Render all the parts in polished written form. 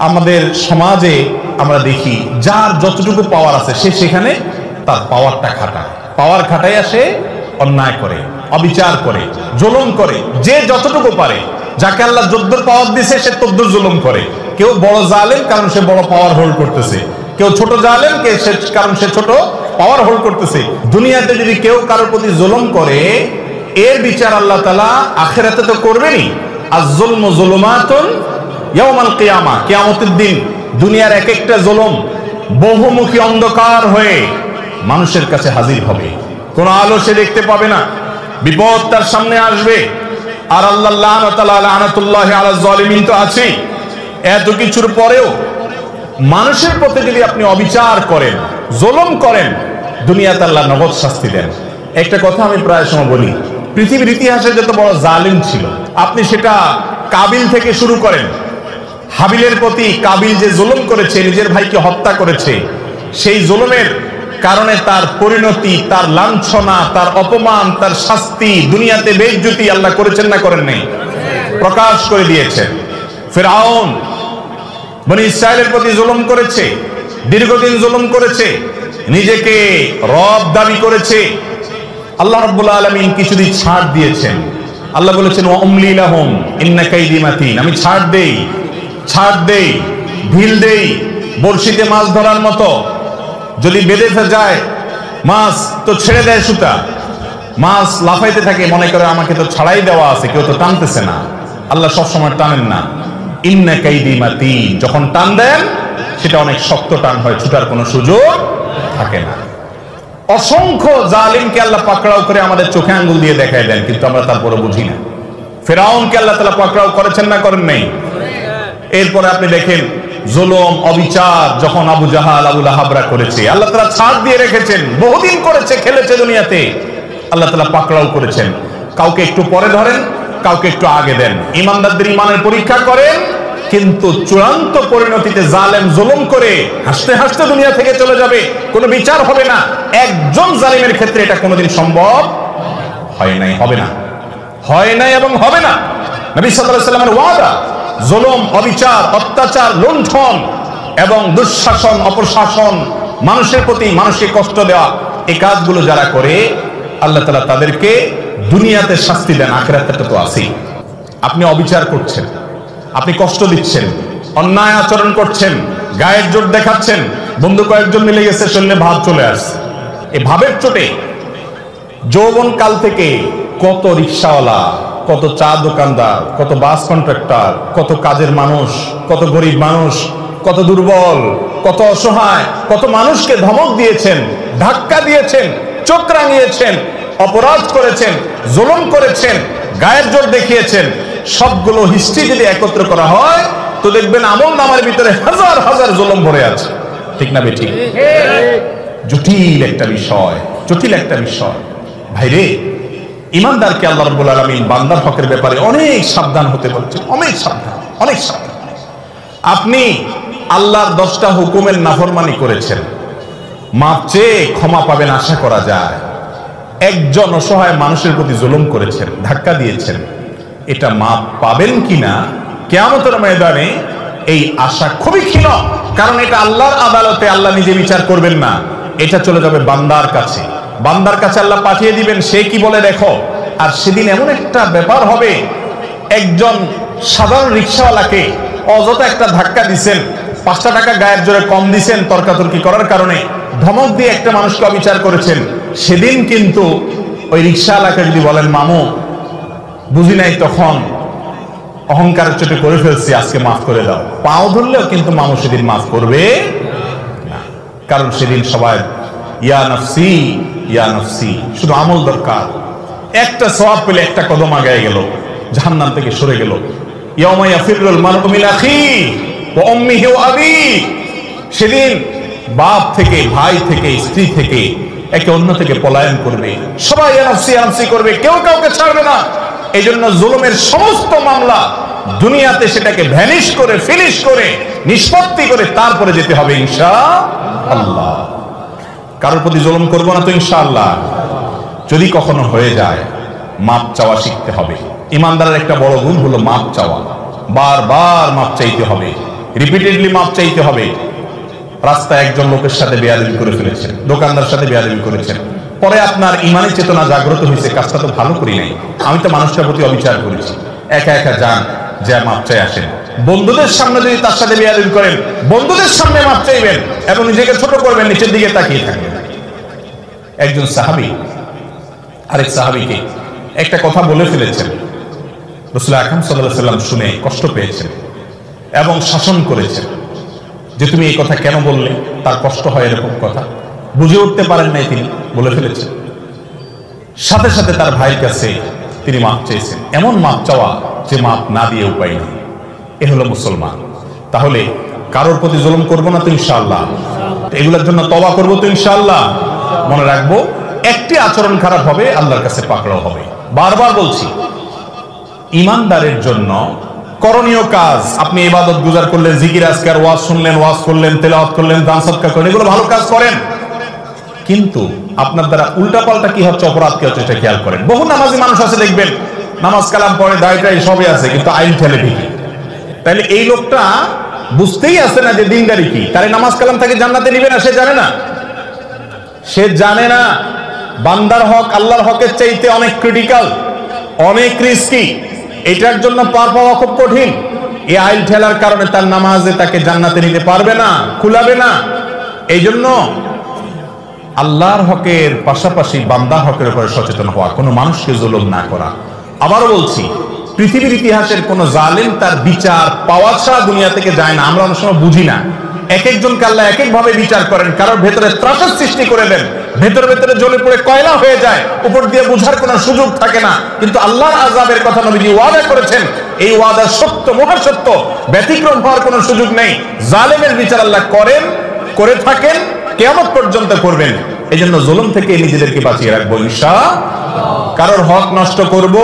আমাদের সমাজে আমরা দেখি যার যতটুকু পাওয়ার আছে সে সেখানে তার পাওয়ারটা খাটায়, পাওয়ার খাটাইয়া সে অন্যায় করে, অবিচার করে, জুলুম করে। যে যতটুকু পারে, যাকে আল্লাহ যদ্দুর পাওয়ার দিয়েছে সে তদ্দুর জুলুম করে। কেউ বড় জালেম কারণ সে বড় পাওয়ার হোল্ড করতেছে, কেউ ছোট জালেম কারণ সে ছোট পাওয়ার হোল্ড করতেছে। দুনিয়াতে যদি কেউ কারোর প্রতি জুলুম করে, এর বিচার আল্লাহ তাআলা আখিরাতে তো করবেনই। আয-যুলমু যুলুমাতুন ইয়াউমাল কিয়ামা, কিয়ামতের দিন দুনিয়ার এক একটা জুলুম বহুমুখী অন্ধকার হয়ে মানুষের কাছে হাজির হবে। কোন আলো সে দেখতে পাবে না, বিপদ তার সামনে আসবে। আর আল্লাহ লানাতুল্লাহি আলা যালিমিন তো আছেই। এত কিছুর পরেও মানুষের প্রতি যদি আপনি অবিচার করেন, জুলুম করেন, দুনিয়াতে আল্লাহ নগদ শাস্তি দেন। একটা কথা আমি প্রায় সময় বলি, পৃথিবীর ইতিহাসে যত বড় জালিম ছিল, আপনি সেটা কাবিল থেকে শুরু করেন। হাবিলের প্রতি কাবিল যে জুলুম করেছে, নিজের ভাইকে হত্যা করেছে, সেই জুলুমের কারণে তার পরিণতি, তার লাঞ্ছনা, তার অপমান, তার শাস্তি, দুনিয়াতে বেইজ্জতি আল্লাহ করেছেন না করেন নাই? প্রকাশ করে দিয়েছেন। ফিরআউন বনি ইসরাইলের প্রতি জুলুম করেছে, দীর্ঘদিন জুলুম করেছে, নিজেকে রব দাবি করেছে। আল্লাহ রাব্বুল আলামিন কিছুদিন ছাড় দিয়েছেন। আল্লাহ বলেছেন ওয়ামলি লাহুম ইন্না কাইদি মাতিন, আমি ছাড় দেই, ঢিল দেই, বড়শিতে মাছ ধরার মতো। যদি বেঁধে যায় মাছ তো ছেড়ে দেয় সুতা, মাছ লাফাইতে থাকে, মনে করে আমাকে তো ছাড়াই দেওয়া আছে, কেউ তো টানতেছে না। আল্লাহ সবসময় টানেন না। ইন্না কাইদি মাতিন, যখন টান দেন সেটা অনেক শক্ত টান হয়, ছুটার কোনো সুযোগ থাকে না। অসংখ্য জালিমকে আল্লাহ পাকড়াও করে আমাদের চোখে আঙ্গুল দিয়ে দেখায় দেন, কিন্তু আমরা তারপরে বুঝি না। ফিরআউনকে আল্লাহ তাআলা পাকড়াও করেছেন না করেন নাই? এরপরে আপনি দেখেন জুলুম, অবিচার যখন আবু জাহাল, আবু লাহাবরা করেছে, আল্লাহ তাআলা ছাড় দিয়ে রেখেছেন। বহুদিন করেছে, খেলেছে দুনিয়াতে, আল্লাহ তাআলা পাকড়াও করেছেন। কাউকে একটু পরে ধরেন, কাউকে একটু আগে দেন। ইমানদারদের ইমানের পরীক্ষা করেন, কিন্তু চূড়ান্ত পরিণতিতে জালেম জুলুম করে হাসতে হাসতে দুনিয়া থেকে চলে যাবে, কোনো বিচার হবে না। একজন জালিমের ক্ষেত্রে এটা কোনোদিন সম্ভব হয় নাই, হবে না, হয় নাই এবং হবে না। নবী সাল্লাল্লাহু আলাইহি ওয়াসাল্লামের ওয়াদা, জুলুম, অবিচার, অত্যাচার, লুণ্ঠন এবং দুঃশাসন, অপশাসন, মানুষের প্রতি মানুষকে কষ্ট দেওয়া, এই কাজগুলো যারা করে আল্লাহ তাআলা তাদেরকে দুনিয়াতে শাস্তি দেন, আখিরাতে তো আছেই। আপনি অবিচার করছেন, আপনি কষ্ট দিচ্ছেন, অন্যায় আচরণ করছেন, গায়ের জোর দেখাচ্ছেন, বন্ধু কয়েকজন মিলে গেছে, শরীরে ভাব চলে আসছে। এই ভাবের চোটে যৌবন কাল থেকে কত রিকশাওয়ালা, কত চা দোকানদার, কত বাস কন্ট্রাক্টর, কত কাজের মানুষ, কত গরিব মানুষ, কত দুর্বল, কত অসহায়, কত মানুষকে ধমক দিয়েছেন, ধাক্কা দিয়েছেন, চোখ রাঙিয়েছেন, অপরাধ করেছেন, জুলুম করেছেন, গায়ের জোর দেখিয়েছেন। সবগুলো হিস্ট্রি যদি একত্র করা হয় তো দেখবেন আমল নামার ভিতরে হাজার হাজার জুলুম ভরে আছে। ঠিক না বেঠিক? জটিল একটা বিষয়, জটিল একটা বিষয়। ভাইরে, ইমানদারকে আল্লাহ রাব্বুল আলামিন বান্দার হকের ব্যাপারে অনেক সাবধান হতে বলছেন, অনেক সাবধান, অনেক সাবধান। আপনি আল্লাহর 10টা হুকুমের নাফরমানি করেছেন, মাপ চেয়ে ক্ষমা পাবেন আশা করা যায়। একজন অসহায় মানুষের প্রতি জুলুম করেছেন, ধাক্কা দিয়েছেন, এটা মাপ পাবেন কিনা কিয়ামতের ময়দানে এই আশা খুবই ক্ষীণ। কারণ এটা আল্লাহর আদালতে আল্লাহ নিজে বিচার করবেন না, এটা চলে যাবে বান্দার কাছে। বান্দার কাছে আল্লাহ পাঠিয়ে দিবেন, সে কি বলে দেখো। আর সেদিন এমন একটা ব্যাপার হবে, একজন সাধারণ রিকশাওয়ালাকে অযথা একটা ধাক্কা দিচ্ছেন, 5টা টাকা গায়ের জোরে কম দিচ্ছেন তর্কাতর্কি করার কারণে, ধমক দিয়ে একটা মানুষকে অবিচার করেছেন। সেদিন কিন্তু ওই রিকশাওয়ালাকে যদি বলেন মামু বুঝি নাই, তখন অহংকারের চোটে করে ফেলছি, আজকে মাফ করে দাও, পাও ধরলেও কিন্তু মামু সেদিন মাফ করবে না। কারণ সেদিন সবাই ইয়া নফসি, ইয়া নফসি, শুধু আমল দরকার। একটা সওয়াব পেলে একটা কদম আগায় গেল, জাহান্নাম থেকে সরে গেল। ইয়াউমা ইয়াফিরুল মারউ মিন আখিহি ওয়া উম্মিহি ওয়া আবিহি, সেদিন বাপ থেকে, ভাই থেকে, স্ত্রী থেকে, একে অন্য থেকে পলায়ন করবে, সবাই ইয়া নফসি, ইয়া নফসি করবে, কেউ কাউকে ছাড়বে না। এই জন্য জুলুমের সমস্ত মামলা দুনিয়াতে সেটাকে ভ্যানিশ করে, ফিনিশ করে, নিষ্পত্তি করে তারপরে যেতে হবে ইনশাআল্লাহ। কারোর প্রতি জুলুম করবো না তো ইনশাআল্লাহ। যদি কখনো হয়ে যায়, মাপ চাওয়া শিখতে হবে। ইমানদারের একটা বড় গুণ হলো মাপ চাওয়া, বারবার মাপ চাইতে হবে। রিপিটেডলি মাপ চাইতে হবে। রাস্তায় একজন লোকের সাথে বেয়াদবি করে ফেলেছেন, দোকানদার সাথে বেয়াদবি করেছেন, পরে আপনার ইমানের চেতনা জাগ্রত হয়েছে, কাজটা তো ভালো করি নাই, আমি তো মানুষটার প্রতি অবিচার করেছি। একা একা যান, যা মাপ চাই আসেন। বন্ধুদের সামনে যদি তার সাথে বেয়াদবি করেন, বন্ধুদের সামনে মাপ চাইবেন এবং নিজেকে ছোট করবেন, নিচের দিকে তাকিয়ে থাকবেন। একজন সাহাবী আরেক সাহাবীকে একটা কথা বলে ফেলেছেন, রাসূল আকরাম সাল্লাল্লাহু আলাইহি ওয়াসাল্লাম শুনে কষ্ট পেয়েছেন এবং শাসন করেছেন যে তুমি এই কথা কেন বললে, তার কষ্ট হয় এরকম কথা, বুঝে উঠতে পারেন নাই, তিনি বলে ফেলেছেন। সাথে সাথে তার ভাইয়ের কাছে তিনি মাপ চেয়েছেন। এমন মাপ চাওয়া যে মাপ না দিয়ে উপায় নেই, এ হলো মুসলমান। তাহলে কারোর প্রতি জুলুম করবো না তো ইনশাআল্লাহ, এগুলোর জন্য তওবা করবো তো ইনশাআল্লাহ। মনে রাখবো, একটি আচরণ খারাপ হবে আল্লাহর কাছে পাকড়াও হবে। বারবার বলছি, ইমানদারের জন্য করণীয় কাজ, আপনি ইবাদত গুজার করলেন, জিকির আজকার, ওয়াজ শুনলেন, ওয়াজ করলেন, তেলাওয়াত করলেন, দান সদকা করলেন, এগুলো ভালো কাজ করেন, কিন্তু আপনার দ্বারা উল্টাপাল্টা কি হচ্ছে, অপরাধ কি হচ্ছে, এটা খেয়াল করেন। বহু নামাজি মানুষ আছে দেখবেন, নামাজ কালাম পড়ে, দায়টাই সবই আছে, কিন্তু আইন ঠেলে ঠিকই। তাহলে এই লোকটা বুঝতেই আছে না যে দিনদারি কি, তার নামাজ কালাম তাকে জান্নাতে নিবে না, সে জানে না। সে জানে না বান্দার হক আল্লাহর হকের চাইতে অনেক ক্রিটিক্যাল, অনেক রিস্কি, এটার জন্য পার পাওয়া খুব কঠিন। এই আইল ঠেলার কারণে তার নামাজে তাকে জান্নাতে নিতে পারবে না, কুলাবে না। এই জন্য আল্লাহর হকের পাশাপাশি বান্দার হকের উপরে সচেতন হওয়া, কোনো মানুষকে জুলুম না করা। আবারও বলছি, পৃথিবীর ইতিহাসের কোন জালেম তার বিচার পাওয়া ছাড়া দুনিয়া থেকে যায় না। আমরা অনেক সময় বুঝি না, এক একজনকে আল্লাহ এক এক ভাবে বিচার করেন। কারোর ভেতরে ত্রাসের সৃষ্টি করে দেন, ভেতরে ভেতরে জ্বলে পড়ে কয়লা হয়ে যায়, উপর দিয়ে বোঝার কোনো সুযোগ থাকে না। কিন্তু আল্লাহর আযাবের কথা নবীজি ওয়াদা করেছেন, এই ওয়াদা সত্য, মহাসত্য, ব্যতিক্রম হওয়ার কোনো সুযোগ নেই। জালেমের বিচার আল্লাহ করেন, করে থাকেন, কিয়ামত পর্যন্ত করবেন। এই জন্য জুলুম থেকে নিজেদেরকে বাঁচিয়ে রাখবো ইনশাআল্লাহ। কারোর হক নষ্ট করব।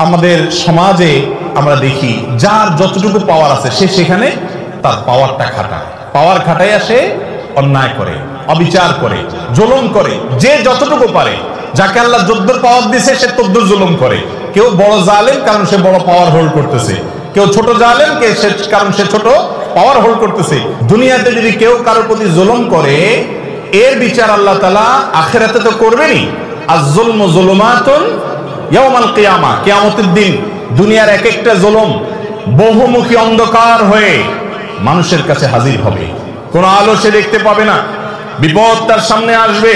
আমাদের সমাজে আমরা দেখি, যার যতটুকু পাওয়ার আছে সে সেখানে তার পাওয়ারটা খাটায়, পাওয়ার খাটাইয়া সে অন্যায় করে, অবিচার করে, জুলুম করে। যে যতটুকু পারে, যাকে আল্লাহ যদ্দুর পাওয়ার দিয়েছে সে তদ্দুর জুলুম করে। কেউ বড় জালেম কারণ সে বড় পাওয়ার হোল্ড করতেছে, কেউ ছোট জালেম কারণ সে ছোট পাওয়ার হোল্ড করতেছে। দুনিয়াতে যদি কেউ কারোর প্রতি জুলুম করে, এর বিচার আল্লাহ তাআলা আখিরাতে তো করবেনই। আয-যুলমু যুলুমাতুন ইয়াওমাল কিয়ামা, কিয়ামতের দিন দুনিয়ার এক একটা জুলুম বহুমুখী অন্ধকার হয়ে মানুষের কাছে হাজির হবে, কোন আলো সে দেখতে পাবে না, বিপদ তার সামনে আসবে।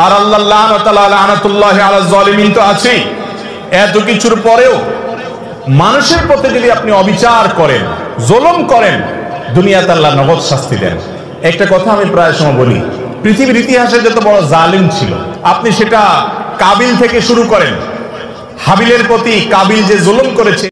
আর আল্লাহ লানাতুল্লাহি আলা যালিমিন তো আছে। এত কিছুর পরেও মানুষের প্রতি যদি আপনি অবিচার করেন, জুলুম করেন, দুনিয়াতে আল্লাহ নগদ শাস্তি দেন। একটা কথা আমি প্রায় সময় বলি, পৃথিবীর ইতিহাসে যত বড় জালিম ছিল, আপনি সেটা কাবিল থেকে শুরু করেন। হাবিলের প্রতি কাবিল যে জুলুম করেছে,